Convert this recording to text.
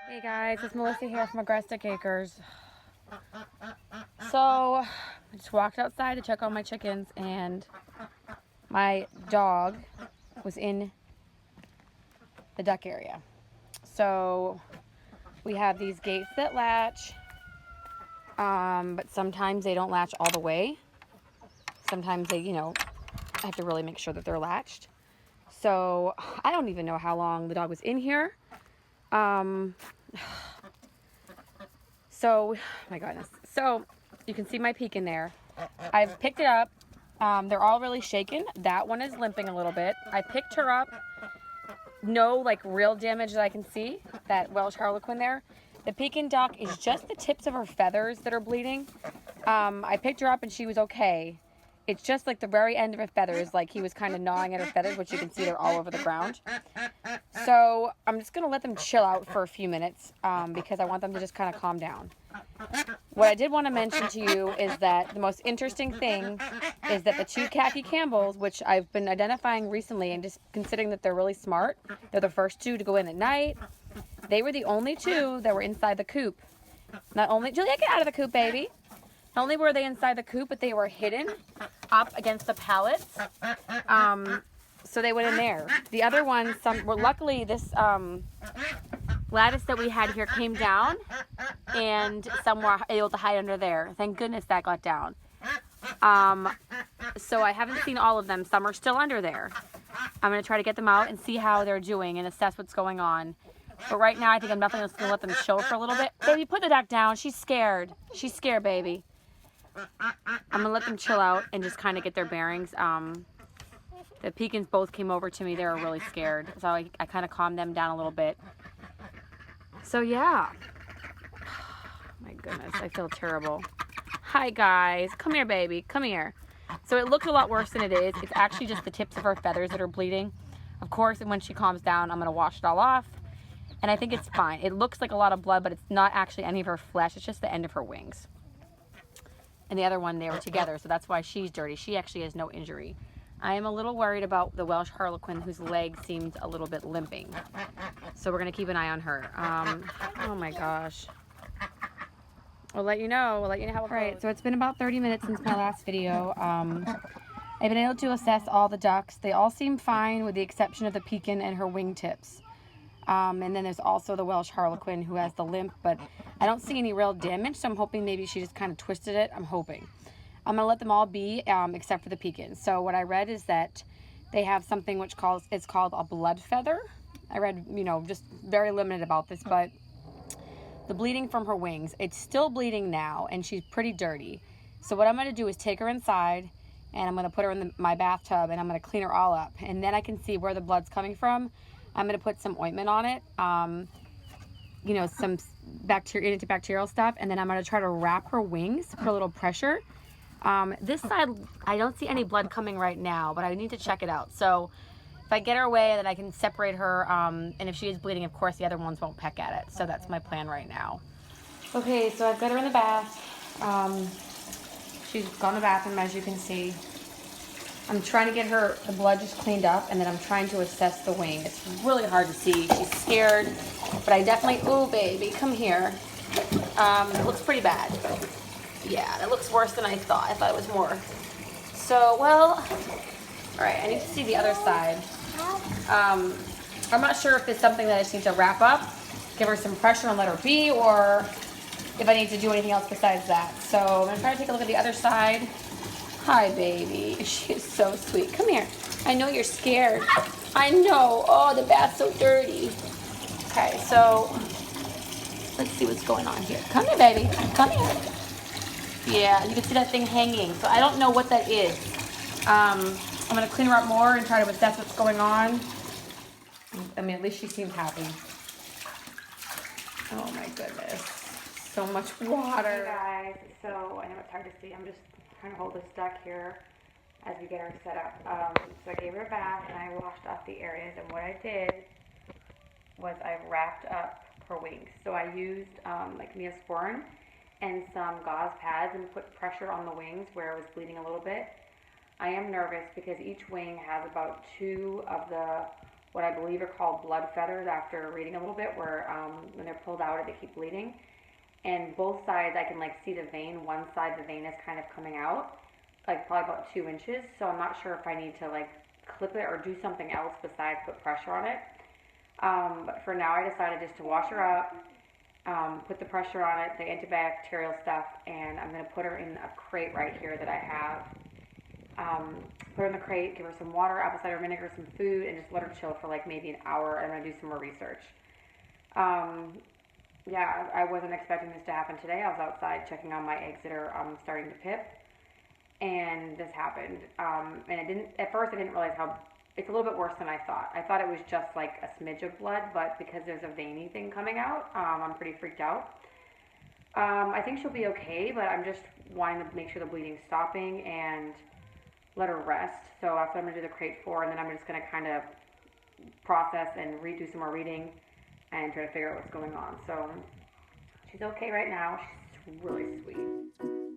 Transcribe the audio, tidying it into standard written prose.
Hey guys, it's Melissa here from Agrestic Acres. So, I just walked outside to check on my chickens, and my dog was in the duck area. So, we have these gates that latch, but sometimes they don't latch all the way. Sometimes they, I have to really make sure that they're latched. So, I don't even know how long the dog was in here. So, my goodness. So, you can see my pekin there. I've picked it up. They're all really shaken. That one is limping a little bit. I picked her up. No, like, real damage that I can see. That Welsh Harlequin there. The Pekin duck is just the tips of her feathers that are bleeding. I picked her up and she was okay. It's just like the very end of her feathers, like he was kind of gnawing at her feathers, which you can see they're all over the ground. So I'm just going to let them chill out for a few minutes because I want them to just kind of calm down. What I did want to mention to you is that the most interesting thing is that the two khaki Campbells, which I've been identifying recently and just considering that they're really smart, they're the first two to go in at night. They were the only two that were inside the coop. Not only, Julia, get out of the coop, baby. Not only were they inside the coop, but they were hidden up against the pallets. So they went in there. The other ones, luckily this lattice that we had here came down, and some were able to hide under there. Thank goodness that got down. So I haven't seen all of them. Some are still under there. I'm going to try to get them out and see how they're doing and assess what's going on. But right now, I think I'm definitely just going to let them chill for a little bit. Baby, put the duck down. She's scared. She's scared, baby. I'm going to let them chill out and just kind of get their bearings. The Pekins both came over to me. They were really scared. So I kind of calmed them down a little bit. So, yeah. My goodness, I feel terrible. Hi, guys. Come here, baby. Come here. So it looks a lot worse than it is. It's actually just the tips of her feathers that are bleeding. Of course, and when she calms down, I'm going to wash it all off. And I think it's fine. It looks like a lot of blood, but it's not actually any of her flesh. It's just the end of her wings. And the other one, they were together, so that's why she's dirty. She actually has no injury. I am a little worried about the Welsh Harlequin, whose leg seems a little bit limping. So we're going to keep an eye on her. Oh my gosh. We'll let you know. We'll let you know how it goes. Right, so it's been about 30 minutes since my last video. I've been able to assess all the ducks. They all seem fine with the exception of the Pekin and her wingtips. And then there's also the Welsh Harlequin who has the limp, but I don't see any real damage, so I'm hoping maybe she just kind of twisted it. I'm hoping. I'm going to let them all be, except for the Pekin. So what I read is that they have something which it's called a blood feather. I read, just very limited about this, but the bleeding from her wings, it's still bleeding now, and she's pretty dirty. So what I'm going to do is take her inside, and I'm going to put her in my bathtub, and I'm going to clean her all up. And then I can see where the blood's coming from. I'm going to put some ointment on it, some antibacterial stuff, and then I'm going to try to wrap her wings, put a little pressure. This side, I don't see any blood coming right now, but I need to check it out. So if I get her away, then I can separate her, and if she is bleeding, of course, the other ones won't peck at it. So that's my plan right now. Okay, so I've got her in the bath. She's gone to the bathroom, as you can see. I'm trying to get the blood just cleaned up, and then I'm trying to assess the wing. It's really hard to see. She's scared, but I definitely, ooh, baby, come here. It looks pretty bad. Yeah, it looks worse than I thought. I thought it was more. So, well, all right, I need to see the other side. I'm not sure if it's something that I just need to wrap up, give her some pressure and let her be, or if I need to do anything else besides that. So I'm going to try to take a look at the other side. Hi, baby. She's so sweet. Come here. I know you're scared. I know. Oh, the bath's so dirty. Okay, so let's see what's going on here. Come here, baby. Come here. Yeah, you can see that thing hanging. So I don't know what that is. I'm going to clean her up more and try to assess what's going on. I mean, at least she seems happy. Oh, my goodness. So much water. Hey, guys. So I know it's hard to see. I'm just trying to hold this duck here as we get her set up. So I gave her a bath and I washed off the areas, and what I did was I wrapped up her wings. So I used like Neosporin and some gauze pads and put pressure on the wings where it was bleeding a little bit. I am nervous because each wing has about 2 of the what I believe are called blood feathers after reading a little bit, where when they're pulled out, they keep bleeding. And both sides, I can like see the vein. One side, the vein is kind of coming out, like probably about 2 inches. So I'm not sure if I need to like clip it or do something else besides put pressure on it. But for now, I decided just to wash her up, put the pressure on it, the antibacterial stuff, and I'm going to put her in a crate right here that I have. Put her in the crate, give her some water, apple cider vinegar, some food, and just let her chill for like maybe an hour. I'm going to do some more research. Yeah, I wasn't expecting this to happen today. I was outside checking on my eggs that are starting to pip, and this happened. And it didn't, at first I didn't realize how, it's a little bit worse than I thought. I thought it was just like a smidge of blood, but because there's a veiny thing coming out, I'm pretty freaked out. I think she'll be okay, but I'm just wanting to make sure the bleeding's stopping and let her rest. So that's what I'm going to do the crate for, and then I'm just going to kind of process and redo some more reading and try to figure out what's going on. So she's okay right now. She's really sweet.